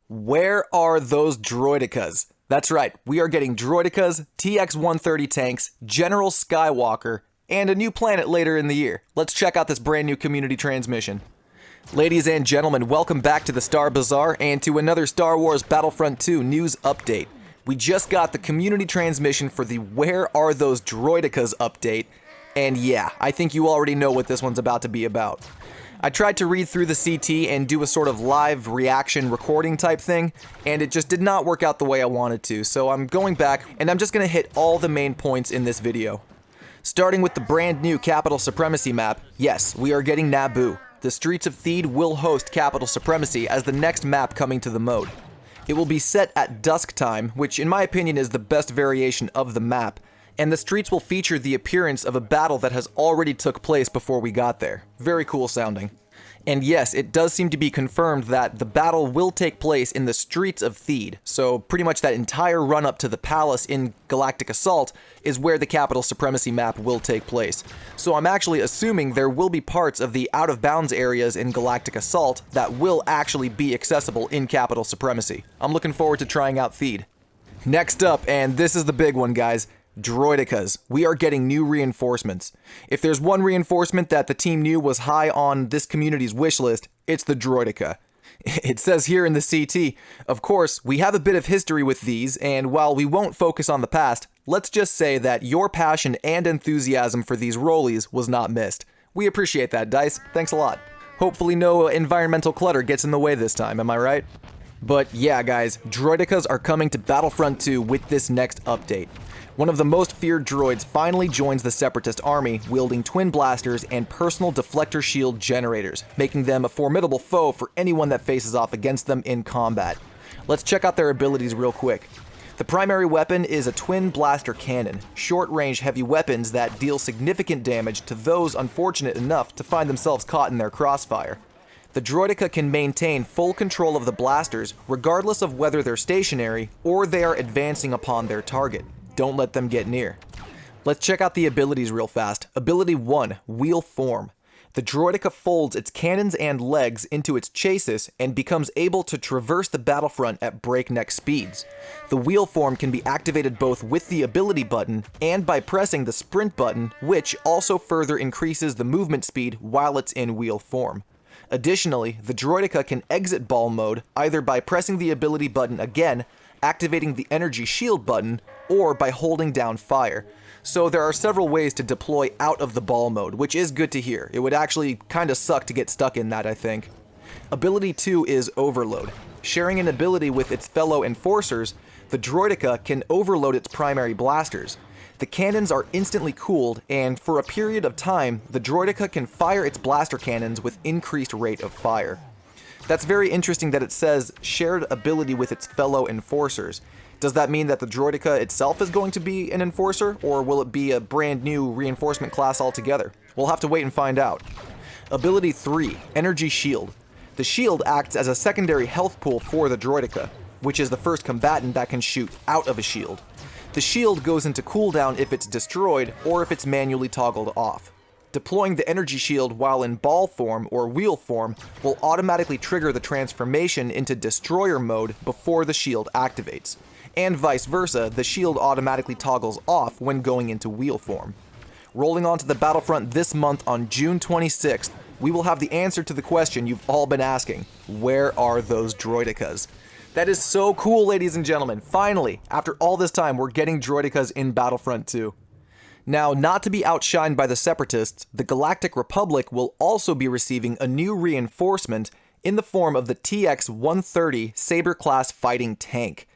Where are those Droidekas? That's right, we are getting Droidekas, TX-130 tanks, General Skywalker, and a new planet later in the year. Let's check out this brand new community transmission. Ladies and gentlemen, welcome back to the Star Bazaar and to another Star Wars Battlefront 2 news update. We just got the community transmission for the Where Are Those Droidekas update, and yeah, I think you already know what this one's about to be about. I tried to read through the CT and do a sort of live reaction recording type thing, and it just did not work out the way I wanted to, so I'm going back and I'm just going to hit all the main points in this video. Starting with the brand new Capital Supremacy map, yes, we are getting Naboo. The Streets of Theed will host Capital Supremacy as the next map coming to the mode. It will be set at dusk time, which in my opinion is the best variation of the map, and the streets will feature the appearance of a battle that has already took place before we got there. Very cool sounding. And yes, it does seem to be confirmed that the battle will take place in the Streets of Theed, so pretty much that entire run-up to the palace in Galactic Assault is where the Capital Supremacy map will take place. So I'm actually assuming there will be parts of the out-of-bounds areas in Galactic Assault that will actually be accessible in Capital Supremacy. I'm looking forward to trying out Theed. Next up, and this is the big one, guys, Droidekas. We are getting new reinforcements. If there's one reinforcement that the team knew was high on this community's wish list, it's the Droideka. It says here in the CT, of course, we have a bit of history with these, and while we won't focus on the past, let's just say that your passion and enthusiasm for these rollies was not missed. We appreciate that, DICE. Thanks a lot. Hopefully no environmental clutter gets in the way this time, am I right? But yeah, guys, Droidekas are coming to Battlefront 2 with this next update. One of the most feared droids finally joins the Separatist army, wielding twin blasters and personal deflector shield generators, making them a formidable foe for anyone that faces off against them in combat. Let's check out their abilities real quick. The primary weapon is a twin blaster cannon, short-range heavy weapons that deal significant damage to those unfortunate enough to find themselves caught in their crossfire. The Droideka can maintain full control of the blasters regardless of whether they're stationary or they are advancing upon their target. Don't let them get near. Let's check out the abilities real fast. Ability 1, Wheel Form. The Droideka folds its cannons and legs into its chassis and becomes able to traverse the battlefront at breakneck speeds. The wheel form can be activated both with the ability button and by pressing the sprint button, which also further increases the movement speed while it's in wheel form. Additionally, the Droideka can exit ball mode either by pressing the ability button again, activating the energy shield button, or by holding down fire. So there are several ways to deploy out of the ball mode, which is good to hear. It would actually kinda suck to get stuck in that, I think. Ability 2 is Overload. Sharing an ability with its fellow enforcers, the Droideka can overload its primary blasters. The cannons are instantly cooled, and for a period of time, the Droideka can fire its blaster cannons with increased rate of fire. That's very interesting that it says shared ability with its fellow enforcers. Does that mean that the Droideka itself is going to be an enforcer, or will it be a brand new reinforcement class altogether? We'll have to wait and find out. Ability 3, Energy Shield. The shield acts as a secondary health pool for the Droideka, which is the first combatant that can shoot out of a shield. The shield goes into cooldown if it's destroyed or if it's manually toggled off. Deploying the energy shield while in ball form or wheel form will automatically trigger the transformation into destroyer mode before the shield activates. And vice versa, the shield automatically toggles off when going into wheel form. Rolling onto the battlefront this month on June 26th, we will have the answer to the question you've all been asking: where are those Droidekas? That is so cool, ladies and gentlemen. Finally, after all this time, we're getting Droidekas in Battlefront 2. Now, not to be outshined by the Separatists, the Galactic Republic will also be receiving a new reinforcement in the form of the TX-130 Saber-class fighting tank.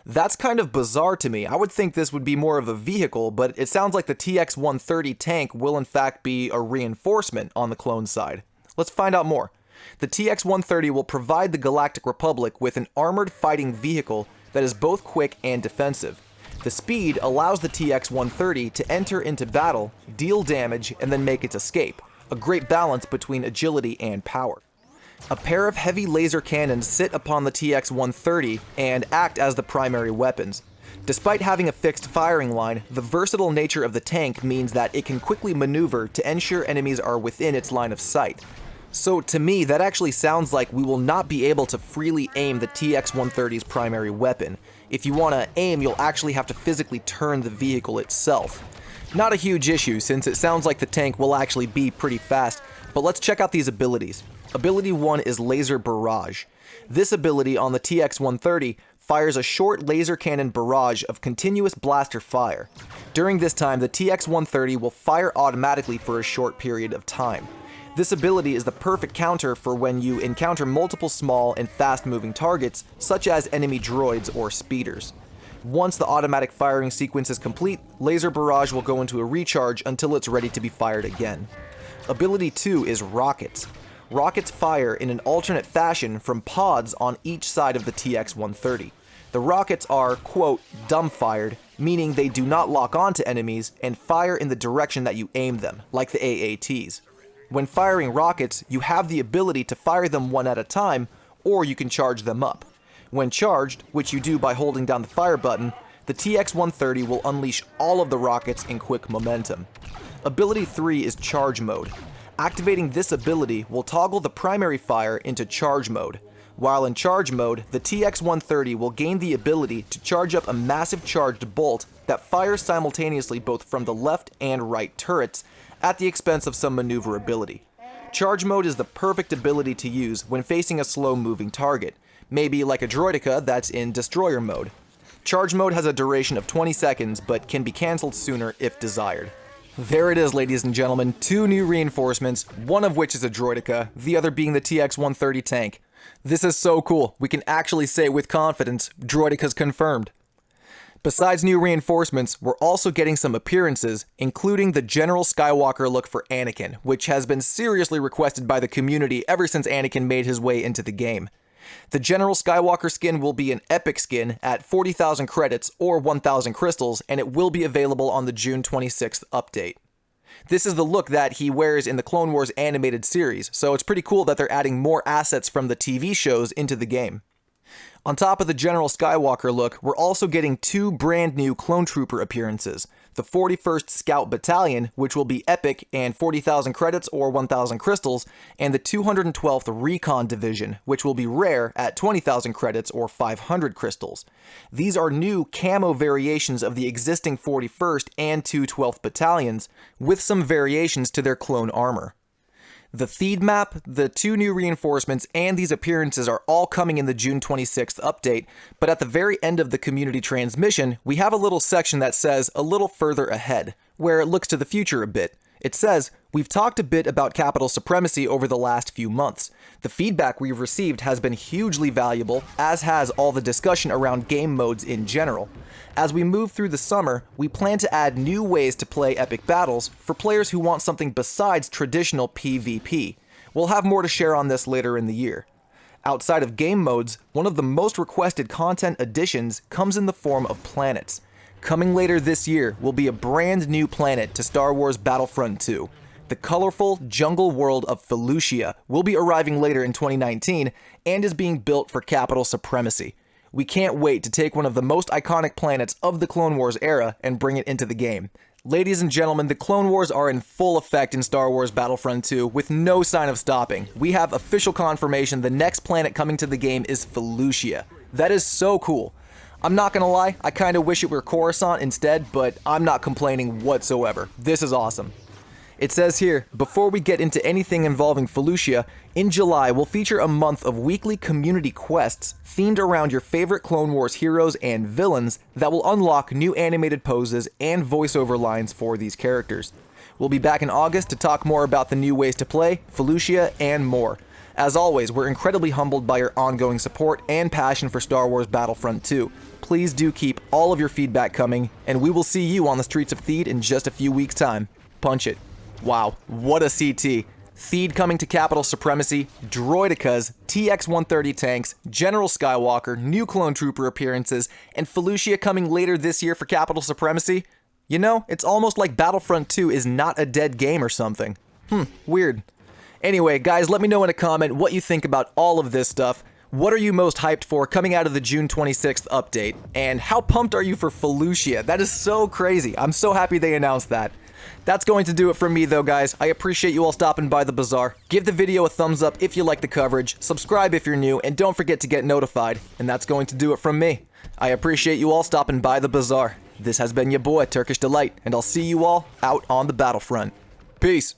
That's kind of bizarre to me. I would think this would be more of a vehicle, but it sounds like the TX-130 tank will in fact be a reinforcement on the clone side. Let's find out more. The TX-130 will provide the Galactic Republic with an armored fighting vehicle that is both quick and defensive. The speed allows the TX-130 to enter into battle, deal damage, and then make its escape, a great balance between agility and power. A pair of heavy laser cannons sit upon the TX-130 and act as the primary weapons. Despite having a fixed firing line, the versatile nature of the tank means that it can quickly maneuver to ensure enemies are within its line of sight. So to me, that actually sounds like we will not be able to freely aim the TX-130's primary weapon. If you want to aim, you'll actually have to physically turn the vehicle itself. Not a huge issue, since it sounds like the tank will actually be pretty fast, but let's check out these abilities. Ability 1 is Laser Barrage. This ability on the TX-130 fires a short laser cannon barrage of continuous blaster fire. During this time, the TX-130 will fire automatically for a short period of time. This ability is the perfect counter for when you encounter multiple small and fast-moving targets, such as enemy droids or speeders. Once the automatic firing sequence is complete, Laser Barrage will go into a recharge until it's ready to be fired again. Ability 2 is Rockets. Rockets fire in an alternate fashion from pods on each side of the TX-130. The rockets are, quote, dumbfired, meaning they do not lock onto enemies and fire in the direction that you aim them, like the AATs. When firing rockets, you have the ability to fire them one at a time, or you can charge them up. When charged, which you do by holding down the fire button, the TX-130 will unleash all of the rockets in quick momentum. Ability 3 is Charge Mode. Activating this ability will toggle the primary fire into charge mode. While in charge mode, the TX-130 will gain the ability to charge up a massive charged bolt that fires simultaneously both from the left and right turrets, at the expense of some maneuverability. Charge mode is the perfect ability to use when facing a slow-moving target, maybe like a Droideka that's in destroyer mode. Charge mode has a duration of 20 seconds, but can be cancelled sooner if desired. There it is, ladies and gentlemen, 2 new reinforcements, one of which is a Droideka, the other being the TX-130 tank. This is so cool, we can actually say with confidence, Droideka's confirmed. Besides new reinforcements, we're also getting some appearances, including the General Skywalker look for Anakin, which has been seriously requested by the community ever since Anakin made his way into the game. The General Skywalker skin will be an epic skin at 40,000 credits or 1,000 crystals, and it will be available on the June 26th update. This is the look that he wears in the Clone Wars animated series, so it's pretty cool that they're adding more assets from the TV shows into the game. On top of the General Skywalker look, we're also getting 2 brand new Clone Trooper appearances. The 41st Scout Battalion, which will be epic and 40,000 credits or 1,000 crystals, and the 212th Recon Division, which will be rare at 20,000 credits or 500 crystals. These are new camo variations of the existing 41st and 212th Battalions, with some variations to their clone armor. The Theed map, the 2 new reinforcements, and these appearances are all coming in the June 26th update, but at the very end of the community transmission, we have a little section that says a little further ahead, where it looks to the future a bit. It says, "We've talked a bit about Capital Supremacy over the last few months. The feedback we've received has been hugely valuable, as has all the discussion around game modes in general. As we move through the summer, we plan to add new ways to play epic battles for players who want something besides traditional PvP. We'll have more to share on this later in the year." Outside of game modes, one of the most requested content additions comes in the form of planets. Coming later this year will be a brand new planet to Star Wars Battlefront 2. The colorful jungle world of FELUCIA will be arriving later in 2019 and is being built for Capital Supremacy. We can't wait to take one of the most iconic planets of the Clone Wars era and bring it into the game. Ladies and gentlemen, the Clone Wars are in full effect in Star Wars Battlefront 2 with no sign of stopping. We have official confirmation the next planet coming to the game is FELUCIA. That is so cool. I'm not gonna lie, I kinda wish it were Coruscant instead, but I'm not complaining whatsoever. This is awesome. It says here, before we get into anything involving FELUCIA, in July we'll feature a month of weekly community quests themed around your favorite Clone Wars heroes and villains that will unlock new animated poses and voiceover lines for these characters. We'll be back in August to talk more about the new ways to play, FELUCIA, and more. As always, we're incredibly humbled by your ongoing support and passion for Star Wars Battlefront 2. Please do keep all of your feedback coming, and we will see you on the streets of Theed in just a few weeks' time. Punch it. Wow, what a CT. Theed coming to Capital Supremacy, Droidekas, TX-130 tanks, General Skywalker, new Clone Trooper appearances, and FELUCIA coming later this year for Capital Supremacy. You know, it's almost like Battlefront 2 is not a dead game or something. Weird. Anyway, guys, let me know in a comment what you think about all of this stuff. What are you most hyped for coming out of the June 26th update? And how pumped are you for FELUCIA? That is so crazy. I'm so happy they announced that. That's going to do it from me though, guys. I appreciate you all stopping by the bazaar. Give the video a thumbs up if you like the coverage, subscribe if you're new, and don't forget to get notified. And that's going to do it from me. I appreciate you all stopping by the bazaar. This has been your boy, Turkish Delight, and I'll see you all out on the battlefront. Peace.